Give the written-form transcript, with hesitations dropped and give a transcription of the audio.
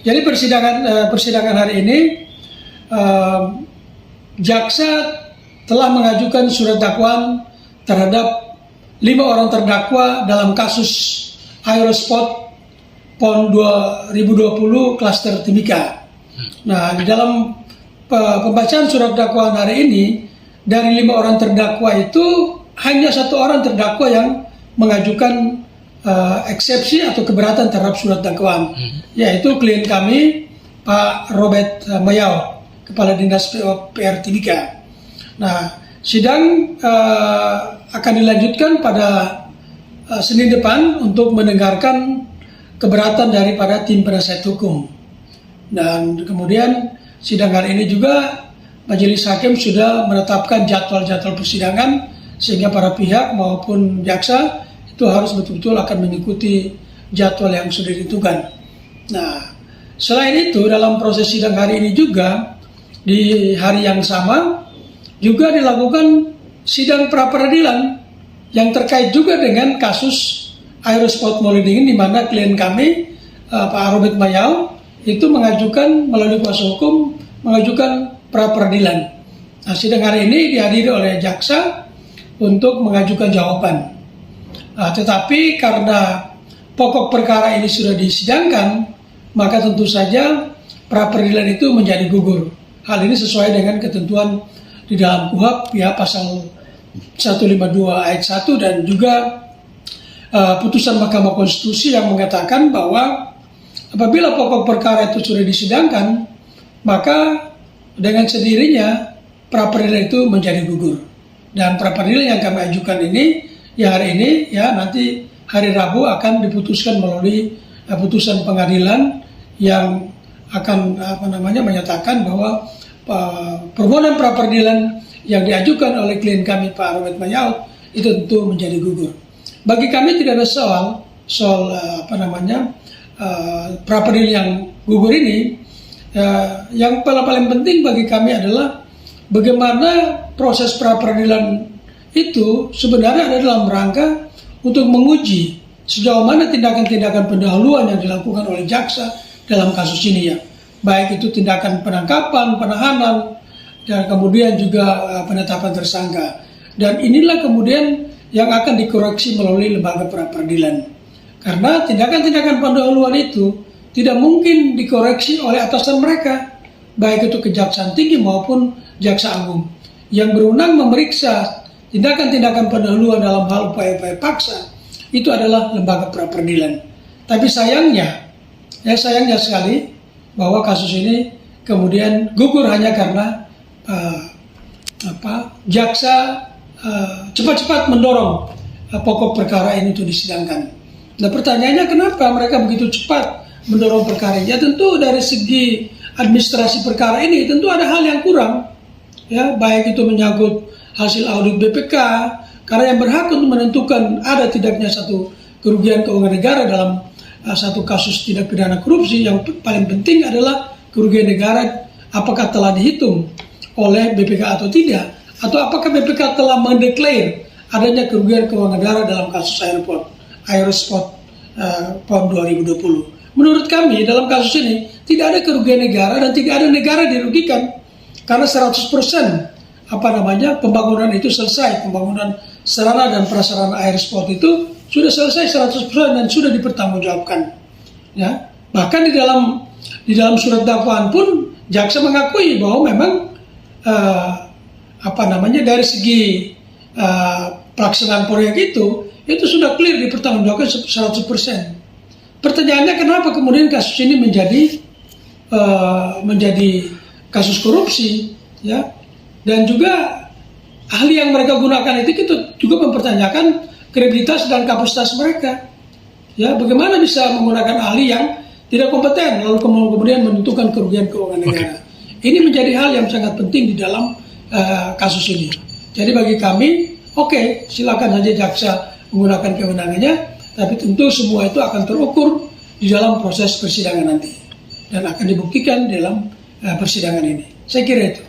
Jadi persidangan hari ini jaksa telah mengajukan surat dakwaan terhadap 5 orang terdakwa dalam kasus Aerospot PON 2020 klaster Timika. Nah, di dalam pembacaan surat dakwaan hari ini, dari 5 orang terdakwa itu hanya 1 orang terdakwa yang mengajukan eksepsi atau keberatan terhadap surat dakwaan, yaitu klien kami Pak Robert Mayau, Kepala Dinas PR Timika. Nah, sidang akan dilanjutkan pada Senin depan untuk mendengarkan keberatan daripada tim penasihat hukum. Dan kemudian sidang hari ini juga Majelis Hakim sudah menetapkan jadwal-jadwal persidangan, sehingga para pihak maupun jaksa itu harus betul-betul akan mengikuti jadwal yang sudah ditentukan. Nah, selain itu dalam proses sidang hari ini juga di hari yang sama juga dilakukan sidang pra-peradilan yang terkait juga dengan kasus Aerospot Mall Dingin, di mana klien kami Pak Robert Mayau itu mengajukan melalui kuasa hukum mengajukan pra-peradilan. Nah, sidang hari ini dihadiri oleh jaksa untuk mengajukan jawaban. Nah, tetapi karena pokok perkara ini sudah disidangkan, maka tentu saja pra-peradilan itu menjadi gugur. Hal ini sesuai dengan ketentuan di dalam KUHP ya, pasal 152 ayat 1 dan juga putusan Mahkamah Konstitusi yang mengatakan bahwa apabila pokok perkara itu sudah disidangkan, maka dengan sendirinya pra-peradilan itu menjadi gugur. Dan pra-peradilan yang kami ajukan ini ya hari ini ya, nanti hari Rabu akan diputuskan melalui putusan pengadilan yang akan menyatakan bahwa permohonan pra-peradilan yang diajukan oleh klien kami Pak Robert Mayau itu tentu menjadi gugur. Bagi kami tidak ada soal pra-peradilan yang gugur ini. Yang paling penting bagi kami adalah bagaimana proses pra-peradilan itu sebenarnya ada dalam rangka untuk menguji sejauh mana tindakan-tindakan pendahuluan yang dilakukan oleh jaksa dalam kasus ini ya. Baik itu tindakan penangkapan, penahanan, dan kemudian juga penetapan tersangka. Dan inilah kemudian yang akan dikoreksi melalui lembaga pra-peradilan. Karena tindakan-tindakan pendahuluan itu tidak mungkin dikoreksi oleh atasan mereka, baik itu Kejaksaan Tinggi maupun Jaksa Agung. Yang berwenang memeriksa tindakan-tindakan pendahuluan dalam hal upaya-upaya paksa itu adalah lembaga pra-peradilan. Tapi sayangnya sekali bahwa kasus ini kemudian gugur hanya karena jaksa cepat-cepat mendorong pokok perkara ini itu disidangkan. Nah, pertanyaannya kenapa mereka begitu cepat mendorong perkara ini? Ya tentu dari segi administrasi perkara ini tentu ada hal yang kurang, ya, baik itu menyangkut hasil audit BPK, karena yang berhak untuk menentukan ada tidaknya satu kerugian keuangan negara dalam satu kasus tindak pidana korupsi, yang paling penting adalah kerugian negara apakah telah dihitung oleh BPK atau tidak, atau apakah BPK telah mendeklar adanya kerugian keuangan negara dalam kasus Aerospot PON 2020. Menurut kami dalam kasus ini tidak ada kerugian negara dan tidak ada negara dirugikan, karena 100% pembangunan itu selesai, pembangunan sarana dan prasarana Aerospot itu sudah selesai 100% dan sudah dipertanggungjawabkan. Ya, bahkan di dalam surat dakwaan pun jaksa mengakui bahwa memang dari segi pelaksanaan proyek itu sudah clear dipertanggungjawabkan 100%. Pertanyaannya kenapa kemudian kasus ini menjadi kasus korupsi, ya? Dan juga ahli yang mereka gunakan itu juga mempertanyakan kredibilitas dan kapasitas mereka. Ya, bagaimana bisa menggunakan ahli yang tidak kompeten lalu kemudian menentukan kerugian keuangan negara. Ini menjadi hal yang sangat penting di dalam kasus ini. Jadi bagi kami, silakan saja jaksa menggunakan kewenangannya, tapi tentu semua itu akan terukur di dalam proses persidangan nanti dan akan dibuktikan dalam persidangan ini. Saya kira itu.